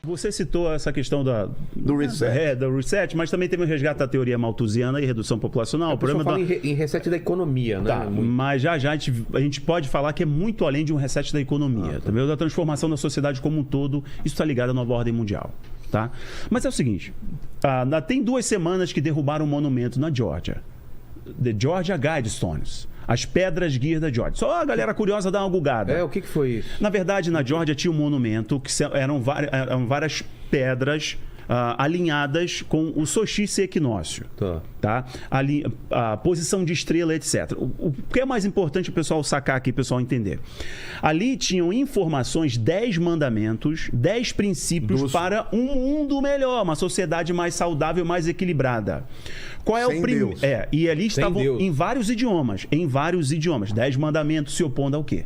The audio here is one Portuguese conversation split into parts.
Você citou essa questão do reset. Do reset, mas também teve um resgate da teoria malthusiana e redução populacional. O problema fala em reset da economia, né? Tá, mas já a gente pode falar que é muito além de um reset da economia, também da transformação da sociedade como um todo. Isso está ligado à nova ordem mundial. Tá? Mas é o seguinte, tem 2 semanas que derrubaram um monumento na Geórgia. The Georgia Guidestones. As pedras guias da Geórgia. Só a galera curiosa dá uma gulgada. O que foi isso? Na verdade, na Geórgia tinha um monumento que eram várias pedras alinhadas com o solstício e equinócio. Tá? Ali, a posição de estrela, etc. O que é mais importante o pessoal sacar aqui, o pessoal entender? Ali tinham informações, 10 mandamentos, 10 princípios para um mundo melhor, uma sociedade mais saudável, mais equilibrada. Qual é o primeiro? E ali estavam em vários idiomas. 10 mandamentos se opondo ao quê?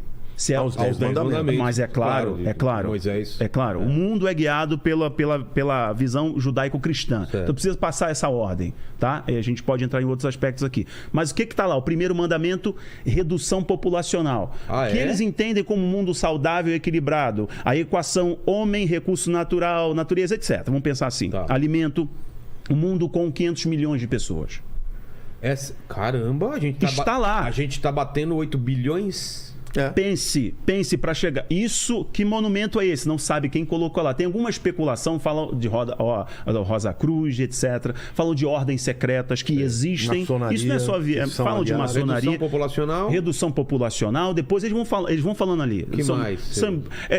Aos 10 mandamentos. Mas é claro. Moisés. É claro. O mundo é guiado pela visão judaico-cristã. Então precisa passar essa ordem, tá? E a gente pode entrar em outros aspectos aqui. Mas o que está lá? O primeiro mandamento, redução populacional. Que eles entendem como um mundo saudável e equilibrado. A equação homem, recurso natural, natureza, etc. Vamos pensar assim. Alimento, um mundo com 500 milhões de pessoas. Caramba, a gente está lá. A gente está batendo 8 bilhões... Pense para chegar. Isso, que monumento é esse? Não sabe quem colocou lá. Tem alguma especulação, falam de Rosa Cruz, etc. Falam de ordens secretas que existem. Isso não é só falam de maçonaria. Redução populacional. Depois eles vão falando ali.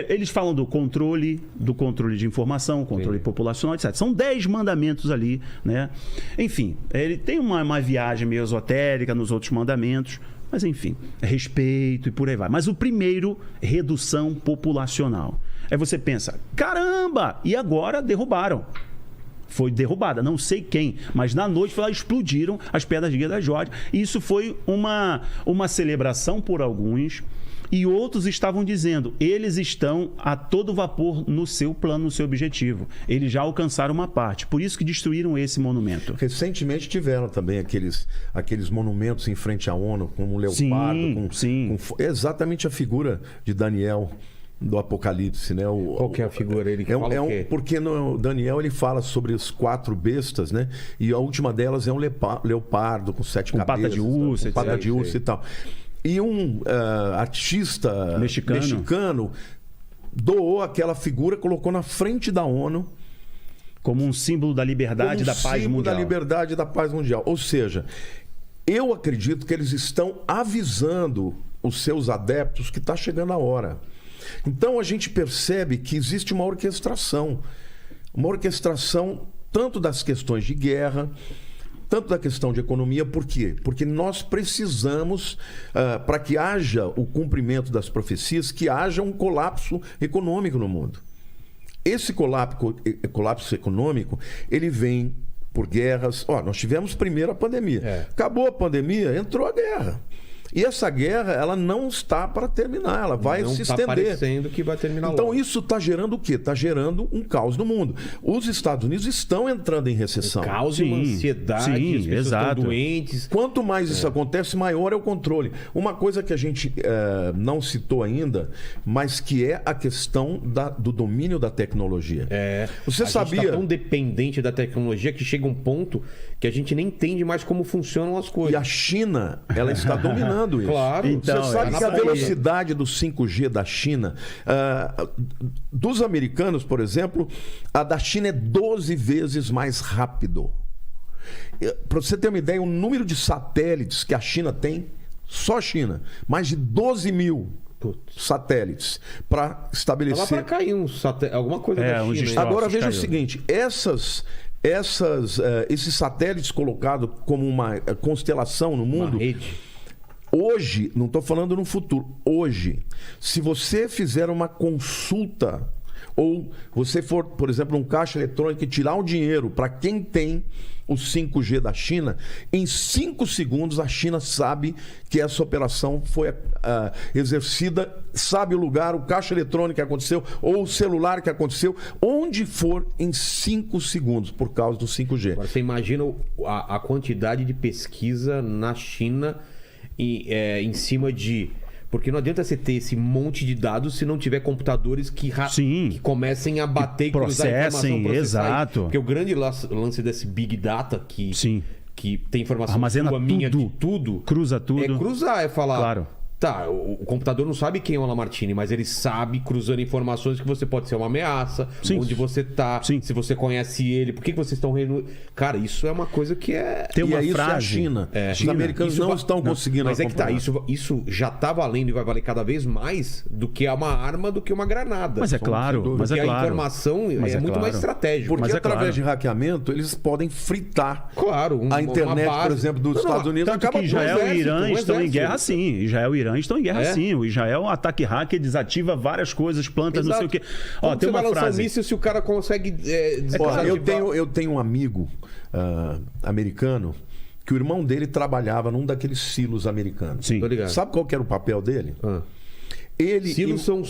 Eles falam do controle de informação, controle populacional, etc. São 10 mandamentos ali, né? Enfim, ele tem uma viagem meio esotérica nos outros mandamentos. Mas, enfim, respeito e por aí vai. Mas o primeiro, redução populacional. Aí você pensa, caramba! E agora derrubaram. Foi derrubada, não sei quem. Mas na noite explodiram as pedras guias da Geórgia. E isso foi uma celebração por alguns. E outros estavam dizendo, eles estão a todo vapor no seu plano, no seu objetivo. Eles já alcançaram uma parte. Por isso que destruíram esse monumento. Recentemente tiveram também aqueles monumentos em frente à ONU, como um leopardo. Com exatamente a figura de Daniel do Apocalipse, né? Qual que é a figura? Ele fala o quê? Porque no Daniel ele fala sobre os 4 bestas, né? E a última delas é um leopardo com 7 cabeças. Pata de urso, pata de urso e tal. E um artista mexicano doou aquela figura, colocou na frente da ONU como um símbolo da liberdade, da paz mundial. Da liberdade e da paz mundial. Ou seja, eu acredito que eles estão avisando os seus adeptos que está chegando a hora. Então a gente percebe que existe uma orquestração tanto das questões de guerra, tanto da questão de economia. Por quê? Porque nós precisamos, para que haja o cumprimento das profecias, que haja um colapso econômico no mundo. Esse colapso econômico, ele vem por guerras. Nós tivemos primeiro a pandemia. Acabou a pandemia, entrou a guerra. E essa guerra, ela não está para terminar, ela vai se estender. Não está parecendo que vai terminar Então logo. Isso está gerando o quê? Está gerando um caos no mundo. Os Estados Unidos estão entrando em recessão. Caos e uma ansiedade, as pessoas estão doentes. Quanto mais isso acontece, maior é o controle. Uma coisa que a gente não citou ainda, mas que é a questão do domínio da tecnologia. Você sabia? A gente está tão dependente da tecnologia que chega um ponto que a gente nem entende mais como funcionam as coisas. E a China, ela está dominando isso. Claro. Então, você sabe que a velocidade do 5G da China, dos americanos, por exemplo, a da China é 12 vezes mais rápido. Para você ter uma ideia, o número de satélites que a China tem, só a China, mais de 12 mil satélites para estabelecer... Estava para cair alguma coisa da China. Agora veja o seguinte, esses satélites colocados como uma constelação no mundo... Uma rede. Hoje, não estou falando no futuro, hoje, se você fizer uma consulta ou você for, por exemplo, num caixa eletrônico e tirar um dinheiro para quem tem o 5G da China, em 5 segundos a China sabe que essa operação foi exercida, sabe o lugar, o caixa eletrônico que aconteceu, ou o celular que aconteceu, onde for em 5 segundos, por causa do 5G. Agora, você imagina a quantidade de pesquisa na China em cima de Porque não adianta você ter esse monte de dados se não tiver computadores que comecem a bater e processem, exato. Porque o grande lance desse Big Data que tem informação armazena sua, minha, de tudo. Cruza tudo. É cruzar, é falar... Claro. Tá, o computador não sabe quem é o Lamartine, mas ele sabe, cruzando informações, que você pode ser uma ameaça, onde você tá, se você conhece ele, por que vocês estão rindo? Cara, isso é uma coisa que é... Tem uma isso frase... é a China. Os americanos não estão conseguindo Mas é que tá, isso já tá valendo e vai valer cada vez mais do que uma arma, do que uma granada. Mas é claro, Porque a informação é muito mais estratégica. Porque através de hackeamento, eles podem fritar a internet, por exemplo, dos Estados Unidos. Tanto que Israel e Irã estão em guerra sim. Israel e Irã estão em guerra sim. O Israel, um ataque hacker, desativa várias coisas, plantas, não sei o quê. Ó, tem uma frase... míssil se o cara consegue eu tenho um amigo americano que o irmão dele trabalhava num daqueles silos americanos. Sim. Sabe qual que era o papel dele? Silos são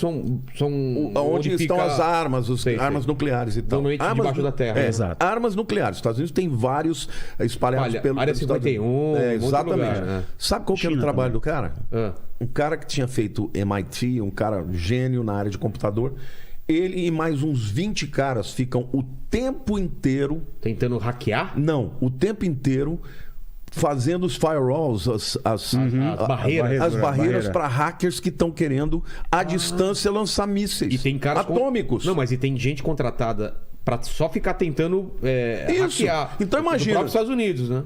onde estão as armas, armas nucleares e tal. Debaixo da terra. Exato. Armas nucleares. Os Estados Unidos tem vários espalhados pelo Área 51, exatamente. Lugar, Sabe qual que era o trabalho do cara? Um cara que tinha feito MIT, um cara gênio na área de computador. Ele e mais uns 20 caras ficam o tempo inteiro... Tentando hackear? Não, o tempo inteiro... fazendo os firewalls, as barreiras para hackers que estão querendo à distância lançar mísseis e tem caras atômicos. Não, mas e tem gente contratada para só ficar tentando hackear. Então imagina. Dos próprios Estados Unidos, né?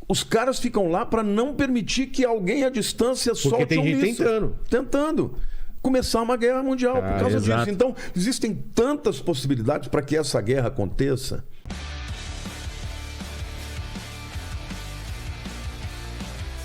Os caras ficam lá para não permitir que alguém à distância solte um míssil. Tentando começar uma guerra mundial por causa disso. Então existem tantas possibilidades para que essa guerra aconteça.